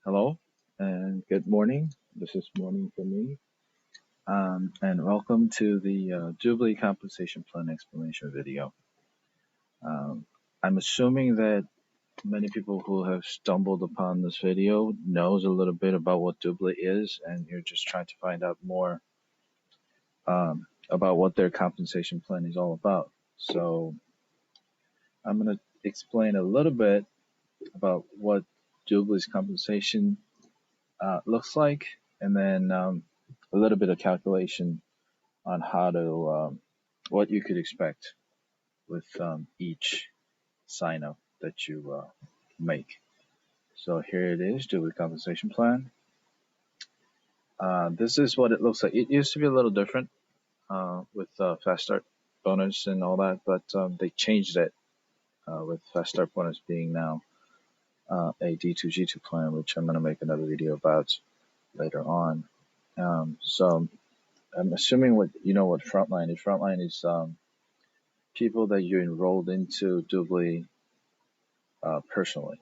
Hello and good morning. This is morning for me. And welcome to the DubLi compensation plan explanation video. I'm assuming that many people who have stumbled upon this video knows a little bit about what DubLi is, and you're just trying to find out more about what their compensation plan is all about. So I'm going to explain a little bit about what DubLi's compensation looks like, and then a little bit of calculation on how to what you could expect with each sign up that you make. So here it is, do a compensation plan. This is what it looks like. It used to be a little different with fast start bonus and all that, but they changed it with fast start bonus being now a D2G2 plan, which I'm going to make another video about later on. So I'm assuming what frontline is. Frontline is people that you enrolled into DubLi personally,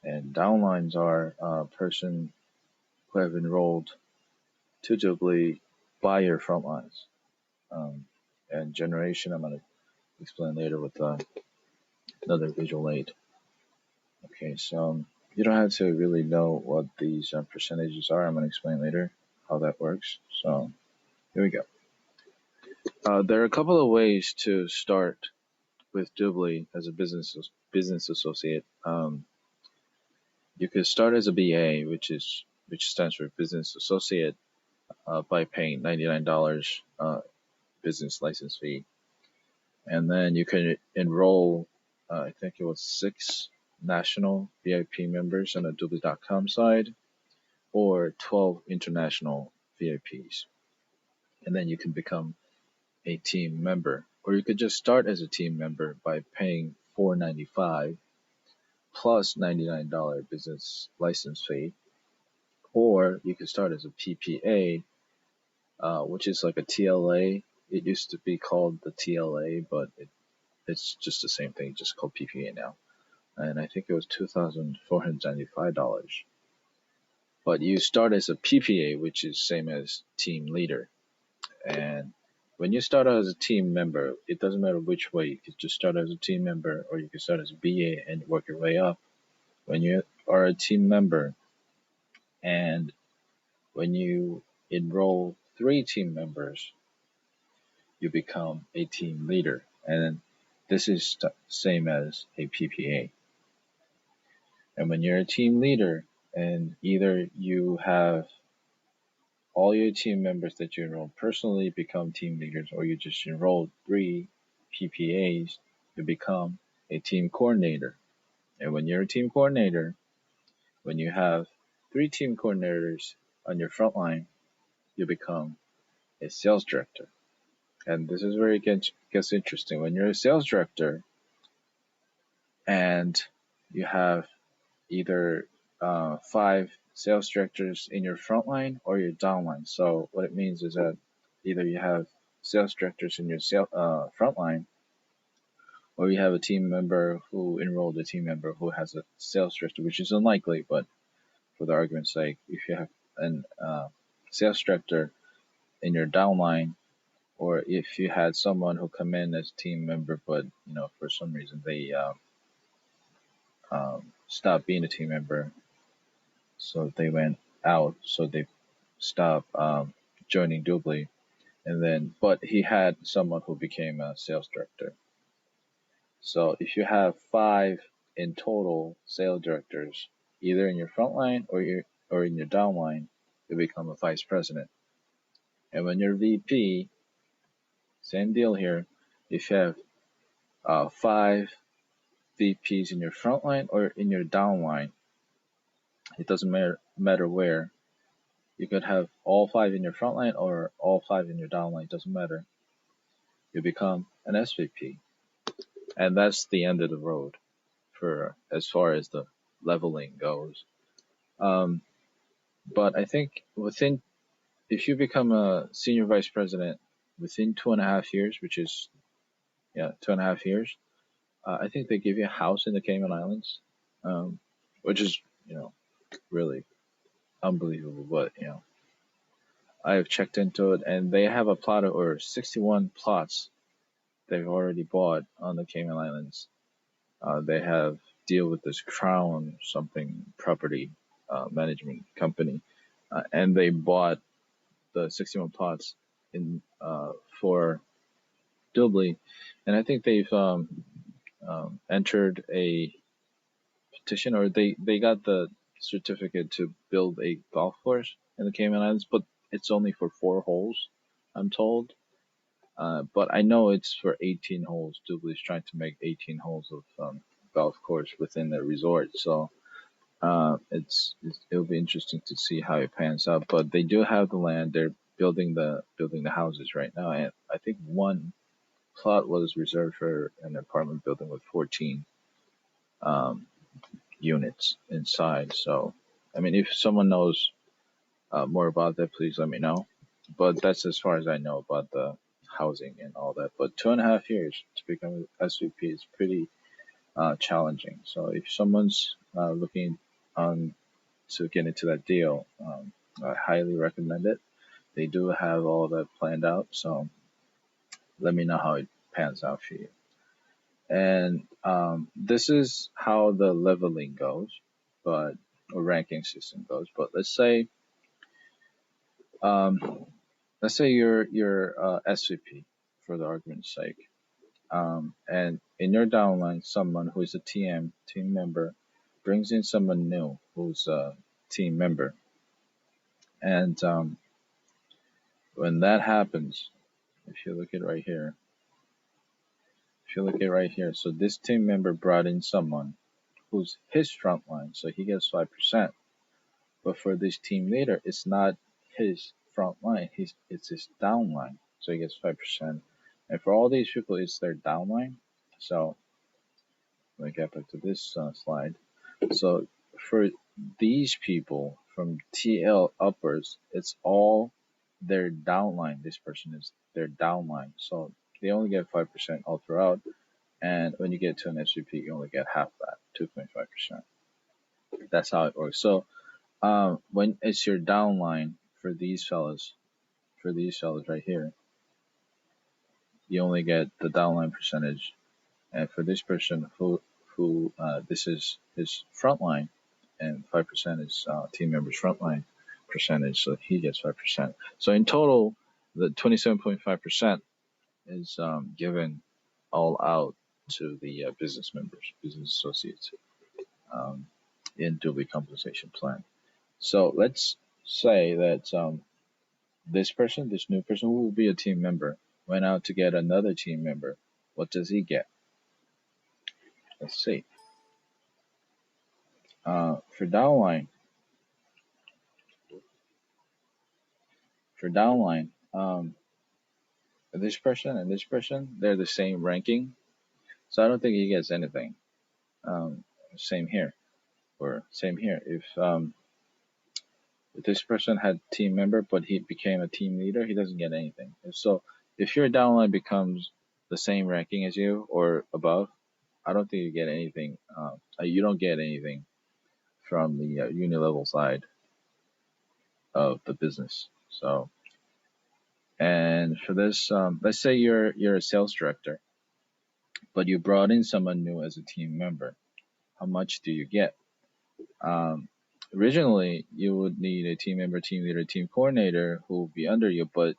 and downlines are a person who have enrolled to DubLi by your frontlines. And generation, I'm going to explain later with another visual aid. Okay, so you don't have to really know what these percentages are. I'm going to explain later how that works. So here we go. There are a couple of ways to start with DubLi as a business associate. You could start as a BA, which stands for business associate, by paying $99 business license fee, and then you can enroll. I think it was 6 national VIP members on the DubLi.com side, or 12 international VIPs, and then you can become a team member. Or you could just start as a team member by paying $495 plus $99 business license fee, or you could start as a PPA, which is like a TLA. It used to be called the TLA, but it's just the same thing, just called PPA now. And I think it was $2,495. But you start as a PPA, which is same as team leader. And when you start out as a team member, it doesn't matter which way. You could just start as a team member, or you could start as a BA and work your way up. When you are a team member, and when you enroll 3 team members, you become a team leader. And this is the same as a PPA. And when you're a team leader, and either you have all your team members that you enroll personally become team leaders, or you just enroll 3 PPAs, you become a team coordinator. And when you're a team coordinator, when you have 3 team coordinators on your front line, you become a sales director. And this is where it gets interesting. When you're a sales director and you have either 5 sales directors in your front line or your downline. So what it means is that either you have sales directors in your front line, or you have a team member who enrolled a team member who has a sales director, which is unlikely, but for the argument's sake, if you have a sales director in your downline, or if you had someone who come in as a team member, but for some reason they stopped being a team member, so they went out, so they stopped joining DubLi, but he had someone who became a sales director. So if you have 5 in total sales directors, either in your front line or in your downline, you become a vice president. And when you're VP, same deal here. If you have 5 VPs in your front line or in your downline, it doesn't matter where. You could have all 5 in your front line or all 5 in your downline, doesn't matter. You become an SVP. And that's the end of the road for as far as the leveling goes. But I think if you become a senior vice president within 2.5 years, which is 2.5 years, I think they give you a house in the Cayman Islands, which is really unbelievable. But I have checked into it, and they have a plot or 61 plots they've already bought on the Cayman Islands. They have deal with this Crown something property management company, and they bought the 61 plots in for DubLi, and I think they've entered a petition, or they got the certificate to build a golf course in the Cayman Islands, but it's only for 4 holes, I'm told. But I know it's for 18 holes. DubLi is trying to make 18 holes of golf course within the resort, so it'll be interesting to see how it pans out. But they do have the land. They're building the houses right now, and I think one plot was reserved for an apartment building with 14 um, units inside. So, I mean, if someone knows more about that, please let me know. But that's as far as I know about the housing and all that. But 2.5 years to become a SVP is pretty challenging. So if someone's looking on to get into that deal, I highly recommend it. They do have all that planned out. So let me know how it pans out for you. And this is how the leveling goes, but or ranking system goes. But um, let's say you're SVP for the argument's sake, and in your downline, someone who is a team member brings in someone new who's a team member, and when that happens, if you look at right here, if you look at right here, so this team member brought in someone who's his front line, so he gets 5%. But for this team leader, it's not his front line, it's his down line, so he gets 5%. And for all these people, it's their down line. So let me get back to this slide. So for these people from TL upwards, it's all their downline. This person is their downline. So they only get 5% all throughout. And when you get to an SVP, you only get half that, 2.5%. That's how it works. So when it's your downline for these fellas right here, you only get the downline percentage. And for this person who this is his front line, and 5% is team member's front line percentage, so he gets 5%. So in total, the 27.5% is given all out to the business members, business associates um, in DubLi compensation plan. So let's say that this new person who will be a team member, went out to get another team member. What does he get? Let's see. For downline, for downline, this person and this person, they're the same ranking, so I don't think he gets anything. Um, same here, or same here. If this person had team member, but he became a team leader, he doesn't get anything. So if your downline becomes the same ranking as you or above, I don't think you get anything. You don't get anything from the Unilevel side of the business. So, and for this, let's say you're a sales director, but you brought in someone new as a team member. How much do you get? Um, Originally, you would need a team member, team leader, team coordinator who will be under you, but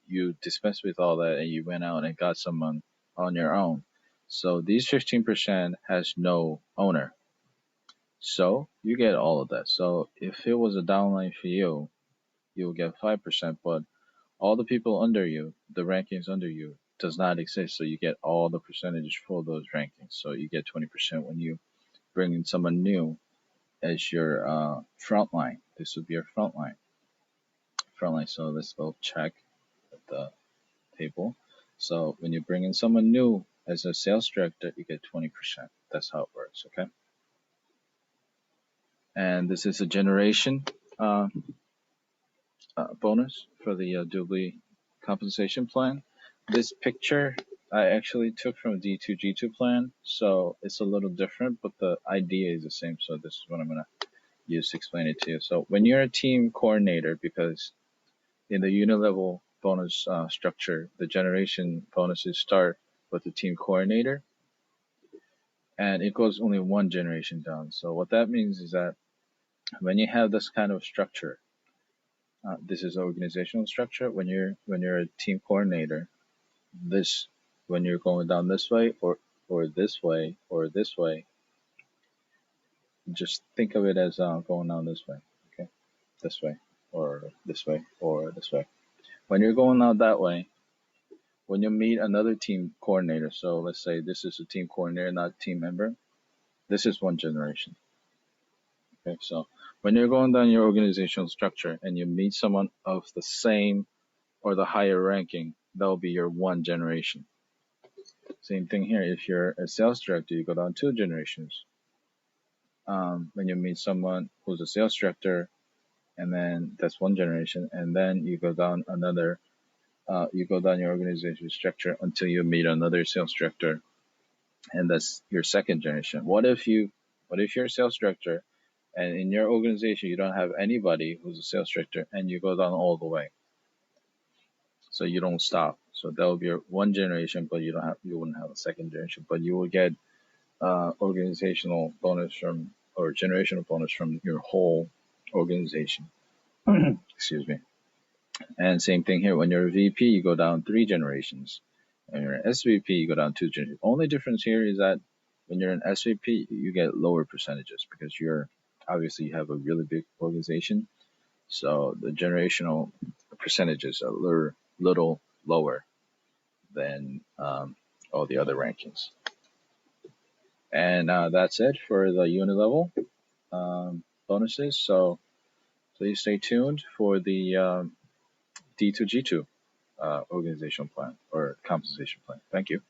you dispensed with all that and you went out and got someone on your own. So these 15% has no owner. So you get all of that. So if it was a downline for you, you'll get 5%, but all the people under you, the rankings under you, does not exist. So you get all the percentage for those rankings. So you get 20% when you bring in someone new as your front line. This would be your front line. Front line. So let's go check at the table. So when you bring in someone new as a sales director, you get 20%. That's how it works. Okay. And this is a generation uh, bonus for the DubLi compensation plan. This picture I actually took from a D2G2 plan, so it's a little different, but the idea is the same. So this is what I'm gonna just explain it to you. So when you're a team coordinator, because in the Unilevel bonus structure, the generation bonuses start with the team coordinator, and it goes only one generation down. So what that means is that when you have this kind of structure, this is organizational structure. When you're a team coordinator, this when you're going down this way or this way or this way, just think of it as going down this way, okay, this way or this way or this way. When you're going out that way, when you meet another team coordinator, so let's say this is a team coordinator, not a team member, this is one generation. Okay, so when you're going down your organizational structure and you meet someone of the same or the higher ranking, that will be your one generation. Same thing here. If you're a sales director, you go down two generations. When you meet someone who's a sales director, and then that's one generation, and then you go down another, you go down your organizational structure until you meet another sales director, and that's your second generation. What if you're a sales director, and in your organization you don't have anybody who's a sales director, and you go down all the way, so you don't stop. So that will be your one generation, but you wouldn't have a second generation, but you will get organizational bonus from or generational bonus from your whole organization. Excuse me. And same thing here. When you're a VP, you go down three generations. When you're an SVP, you go down two generations. Only difference here is that when you're an SVP, you get lower percentages because you're obviously you have a really big organization. So the generational percentages are little lower than all the other rankings. And that's it for the Unilevel bonuses. So please stay tuned for the D2G2 organizational plan or compensation plan. Thank you.